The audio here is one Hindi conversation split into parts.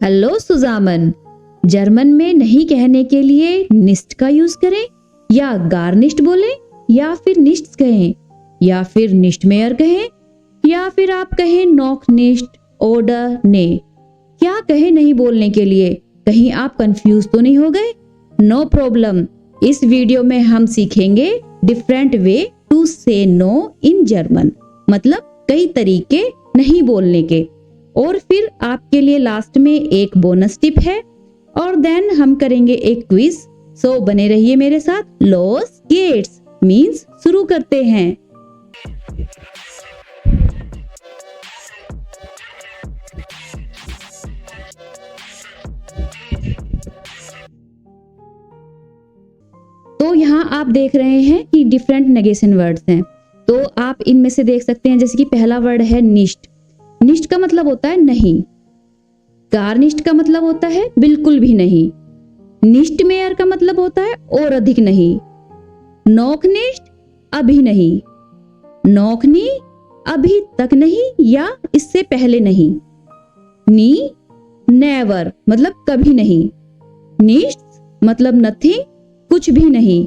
हेलो सुजामन। जर्मन में नहीं कहने के लिए निस्ट का यूज करें या गार्निश्ट बोलें या फिर निश्ट कहें या फिर निश्ट मेयर कहें या फिर आप कहें नॉक निश्ट ओडर ने, क्या कहें नहीं बोलने के लिए? कहीं आप कंफ्यूज तो नहीं हो गए? नो प्रॉब्लम, इस वीडियो में हम सीखेंगे डिफरेंट वे टू से नो इन जर्मन, मतलब कई तरीके नहीं बोलने के। और फिर आपके लिए लास्ट में एक बोनस टिप है और देन हम करेंगे एक क्विज। सो बने रहिए मेरे साथ। लॉस गेट्स मींस शुरू करते हैं। तो यहाँ आप देख रहे हैं कि डिफरेंट नेगेशन वर्ड्स हैं, तो आप इनमें से देख सकते हैं। जैसे कि पहला वर्ड है निश्ट। निश्ट का मतलब होता है नहीं। गार्निश्ट का मतलब होता है बिल्कुल भी नहीं। निश्ट मेयर का मतलब होता है और अधिक नहीं। नॉकनिश्ट अभी नहीं। नॉकनी अभी तक नहीं या इससे पहले नहीं। नी नेवर मतलब कभी नहीं। निश्ट मतलब नथिंग कुछ भी नहीं।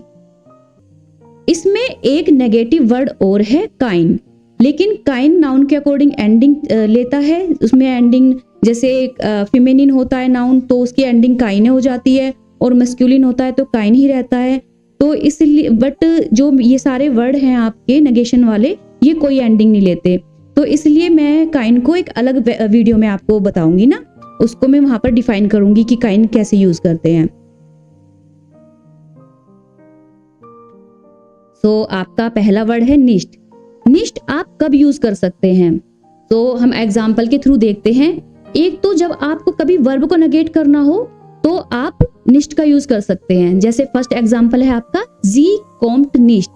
इसमें एक नेगेटिव वर्ड और है काइन, लेकिन काइन नाउन के अकॉर्डिंग एंडिंग लेता है। उसमें एंडिंग जैसे फेमिनिन होता है नाउन तो उसकी एंडिंग काइन हो जाती है और मस्कुलिन होता है तो काइन ही रहता है। तो इसलिए बट जो ये सारे वर्ड हैं आपके नेगेशन वाले, ये कोई एंडिंग नहीं लेते, तो इसलिए मैं काइन को एक अलग वीडियो में आपको बताऊंगी ना, उसको मैं वहां पर डिफाइन करूंगी कि काइन कैसे यूज करते हैं। तो आपका पहला वर्ड है निश्ट। निश्ट आप कब यूज कर सकते हैं? तो हम एग्जाम्पल के थ्रू देखते हैं। एक तो जब आपको कभी वर्ब को नेगेट करना हो तो आप निश्ट का यूज कर सकते हैं। जैसे फर्स्ट एग्जाम्पल है आपका जी कॉम्ट निश्ट,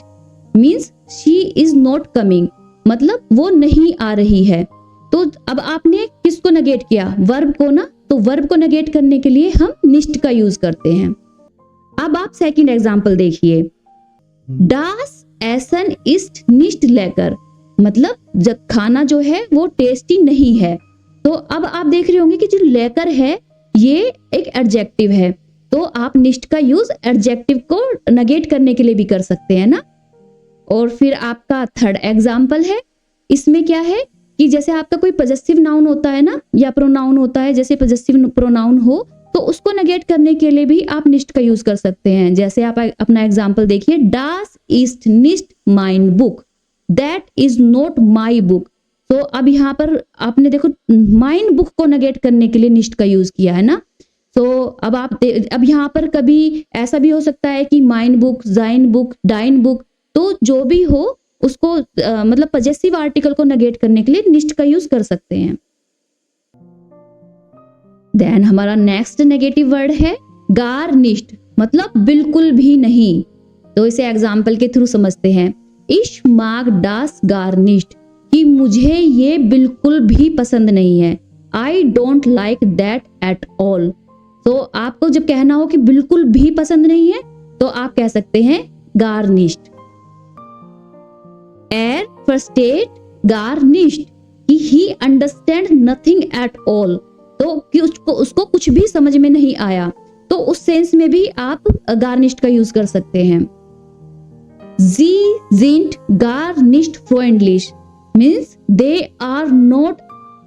means she is not coming, मतलब वो नहीं आ रही है। तो अब आपने किसको नेगेट किया? वर्ब को ना, तो वर्ब को नेगेट करने के लिए हम निश्ट का यूज करते हैं। अब आप सेकंड एग्जाम्पल देखिए। डास एसन इस्ट निश्ट लेकर, मतलब जब खाना जो है वो टेस्टी नहीं है। तो अब आप देख रहे होंगे कि जो लेकर है ये एक एडजेक्टिव है, तो आप निश्ट का यूज एडजेक्टिव को नेगेट करने के लिए भी कर सकते हैं ना। और फिर आपका थर्ड एग्जाम्पल है। इसमें क्या है कि जैसे आपका कोई पजेसिव नाउन होता है ना या प्रोनाउन होता है, जैसे पजेसिव प्रोनाउन हो तो उसको नेगेट करने के लिए भी आप निश्ट का यूज कर सकते हैं। जैसे आप अपना एग्जाम्पल देखिए। डास इस्ट निश्ट माइन बुक, that is not my book. तो अब यहाँ पर आपने देखो माइन बुक को नेगेट करने के लिए निश्ट का यूज किया है ना। तो अब यहाँ पर कभी ऐसा भी हो सकता है कि माइन बुक, जाइन बुक, डाइन बुक, तो जो भी हो उसको मतलब पजेसिव आर्टिकल को नेगेट करने के लिए निश्ट का यूज कर सकते हैं। देन हमारा नेक्स्ट नेगेटिव वर्ड है गार्निश्ट, मतलब बिल्कुल भी नहीं। तो इसे एग्जाम्पल के थ्रू समझते हैं। इश माग डास गार्निश्ट, कि मुझे ये बिल्कुल भी पसंद नहीं है। I don't like that at all. तो आपको जब कहना हो कि बिल्कुल भी पसंद नहीं है तो आप कह सकते हैं गार्निश्ट। एर फर्स्टेट गार्निश्ट, कि ही अंडरस्टैंड नथिंग एट ऑल, तो कि उसको कुछ भी समझ में नहीं आया, तो उस सेंस में भी आप गार्निश्ट का यूज कर सकते हैं। जी जिंट गार्निश्ट फ्रेंडलिश, means they are not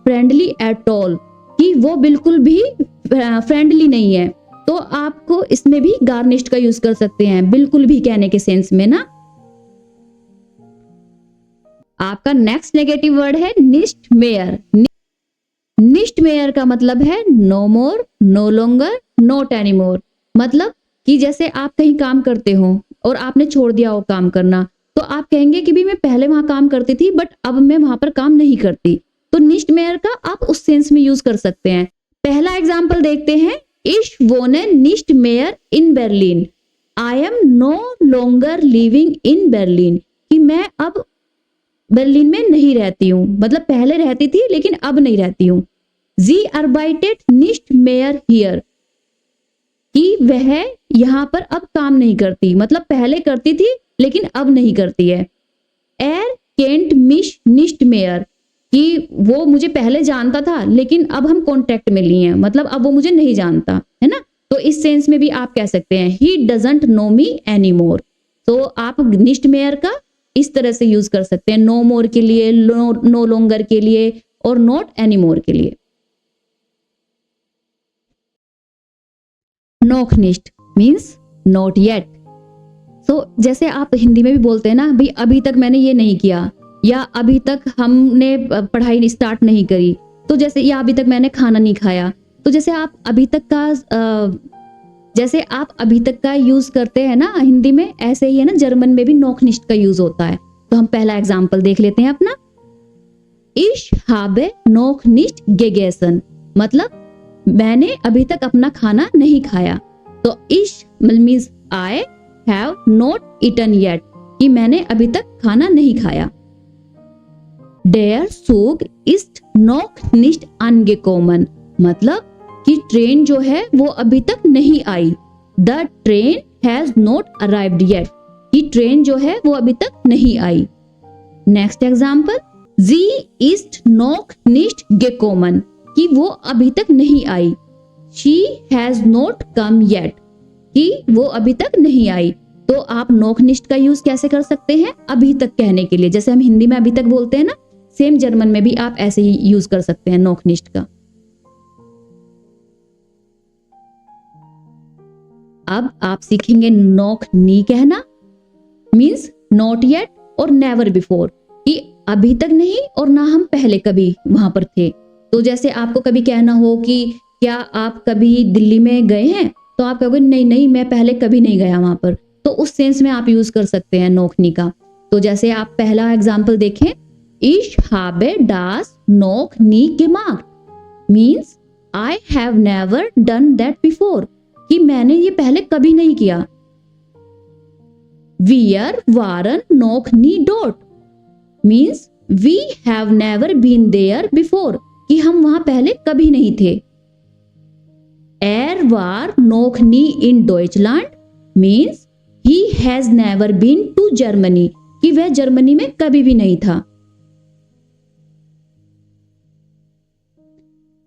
friendly at all, कि वो बिल्कुल भी फ्रेंडली नहीं है, तो आपको इसमें भी गार्निश्ट का यूज कर सकते हैं, बिल्कुल भी कहने के सेंस में ना। आपका नेक्स्ट नेगेटिव वर्ड है निश्ट मेयर। निश्ट मेयर का मतलब है no more, no longer, not anymore, मतलब कि जैसे आप कहीं काम करते हो और आपने छोड़ दिया हो काम करना, तो आप कहेंगे कि भी मैं पहले वहां काम करती थी बट अब मैं वहां पर काम नहीं करती, तो निश्ट मेयर का आप उस सेंस में यूज कर सकते हैं। पहला एग्जाम्पल देखते हैं। इश वोने निश्ट मेयर इन Berlin, I am no longer living in Berlin, कि मैं अब बर्लिन में नहीं रहती हूँ, मतलब पहले रहती थी लेकिन अब नहीं रहती हूँ। जी अर्बाइटेड निश्ट मेयर हियर, कि वह यहाँ पर अब काम नहीं करती, मतलब पहले करती थी लेकिन अब नहीं करती है। एर केंट मिश निश्ट मेयर, कि वो मुझे पहले जानता था लेकिन अब हम कॉन्टेक्ट में लिए हैं, मतलब अब वो मुझे नहीं जानता, है ना। तो इस सेंस में भी आप कह सकते हैं he doesn't know me any more. तो आप निस्ट मेयर का इस तरह से यूज कर सकते हैं, नो मोर के लिए, नो लॉन्गर के लिए और नॉट एनी मोर के लिए। नॉक निस्ट मीन्स नॉट येट। तो जैसे आप हिंदी में भी बोलते हैं ना, भाई अभी तक मैंने ये नहीं किया, या अभी तक हमने पढ़ाई स्टार्ट नहीं करी, तो जैसे या अभी तक मैंने खाना नहीं खाया। तो जैसे आप अभी तक का यूज करते हैं ना हिंदी में, ऐसे ही है ना जर्मन में भी नॉक निस्ट का यूज होता है। तो हम पहला एग्जांपल देख लेते हैं अपना। Ich habe noch nicht gegessen, मतलब मैंने अभी तक अपना खाना नहीं खाया। तो ich means I have not eaten yet, कि मैंने अभी तक खाना नहीं खाया। Der Zug ist noch nicht angekommen, मतलब कि ट्रेन जो है वो अभी तक नहीं आई। The train has not arrived yet, कि ट्रेन जो है वो अभी तक नहीं आई। Next example, Sie ist noch nicht gekommen, कि वो अभी तक नहीं आई। She has not come yet, कि वो अभी तक नहीं आई। तो आप नॉक निस्ट का यूज कैसे कर सकते हैं अभी तक कहने के लिए, जैसे हम हिंदी में अभी तक बोलते हैं ना, सेम जर्मन में भी आप ऐसे ही यूज कर सकते हैं नॉक निस्ट का। अब आप सीखेंगे नॉक नी कहना, मीन्स नॉट येट और नेवर बिफोर, कि अभी तक नहीं और ना हम पहले कभी वहां पर थे। तो जैसे आपको कभी कहना हो कि क्या आप कभी दिल्ली में गए हैं, तो आप कहोगे नहीं नहीं मैं पहले कभी नहीं गया वहां पर। तो उस सेंस में आप यूज कर सकते हैं नॉक नी का। तो जैसे आप पहला एग्जाम्पल देखें, Ich habe das noch nie gemacht, means I have never done that before, कि मैंने ये पहले कभी नहीं किया। Wir waren noch nie dort, means we have never been there before, कि हम वहां पहले कभी नहीं थे। Er war noch nie in Deutschland, means he has never been to Germany, कि वह जर्मनी में कभी भी नहीं था।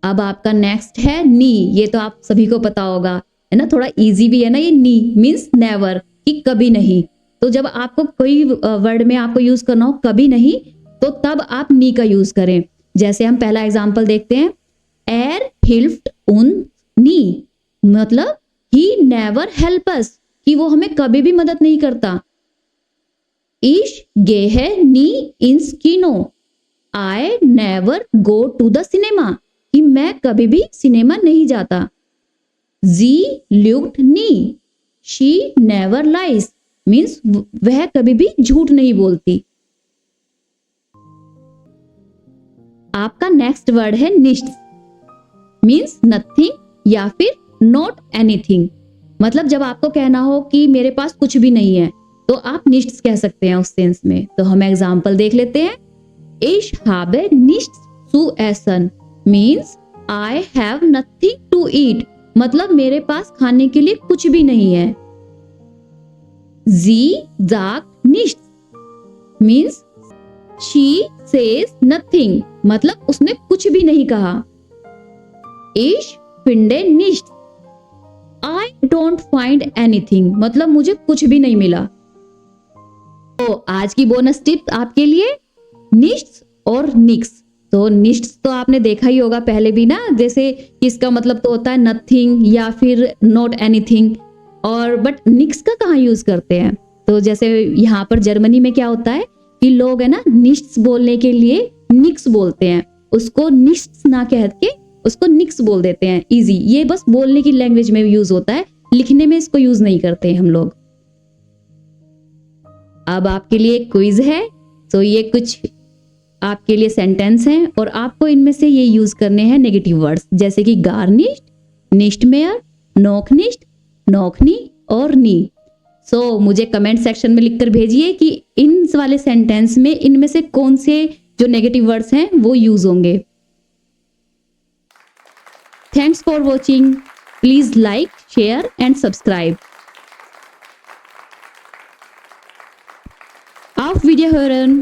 अब आपका नेक्स्ट है नी। ये तो आप सभी को पता होगा, है ना, थोड़ा इजी भी है ना ये। नी मीन्स नेवर, कि कभी नहीं। तो जब आपको कोई वर्ड में आपको यूज करना हो कभी नहीं, तो तब आप नी का यूज करें। जैसे हम पहला एग्जांपल देखते हैं, एर हिल्फ्ट उन नी, मतलब ही नेवर हेल्प अस, कि वो हमें कभी भी मदद नहीं करता। इश गेहे नी इंस किनो, I never go to the cinema, कि मैं कभी भी सिनेमा नहीं जाता। जी ल्यूक्ट नी, शी नेवर लाइज, मीन्स वह कभी भी झूठ नहीं बोलती। आपका नेक्स्ट वर्ड है निश्ट, मीन्स नथिंग या फिर नॉट एनीथिंग। मतलब जब आपको कहना हो कि मेरे पास कुछ भी नहीं है, तो आप निश्ट कह सकते हैं उस सेंस में। तो हम एग्जाम्पल देख लेते हैं। Ich habe nichts zu essen, means I have nothing to eat, मतलब मेरे पास खाने के लिए कुछ भी नहीं है। Sie sagt nichts, means she says nothing, मतलब उसने कुछ भी नहीं कहा। Ich finde nichts, I don't find anything, मतलब मुझे कुछ भी नहीं मिला। तो आज की बोनस टिप आपके लिए निश्ट और निक्स। तो निश्ट तो आपने देखा ही होगा पहले भी ना, जैसे इसका मतलब तो होता है नथिंग या फिर नॉट एनीथिंग, और बट निक्स का कहाँ यूज करते हैं। तो जैसे यहाँ पर जर्मनी में क्या होता है कि लोग है ना निश्ट बोलने के लिए निक्स बोलते हैं, उसको निश्ट ना कह के उसको निक्स बोल देते हैं। इजी, ये बस बोलने की लैंग्वेज में यूज होता है, लिखने में इसको यूज नहीं करते हम लोग। अब आपके लिए क्विज है। तो ये कुछ आपके लिए सेंटेंस हैं और आपको इनमें से ये यूज करने हैं नेगेटिव वर्ड्स, जैसे कि गार्निश्ड, निश्टमेयर, नॉकनिश्ट, नॉकनी और नी। सो मुझे कमेंट सेक्शन में लिखकर भेजिए कि इन वाले सेंटेंस में इनमें से कौन से जो नेगेटिव वर्ड्स हैं वो यूज होंगे। Thanks for watching. Please like, share and subscribe. Auf Wiederhören!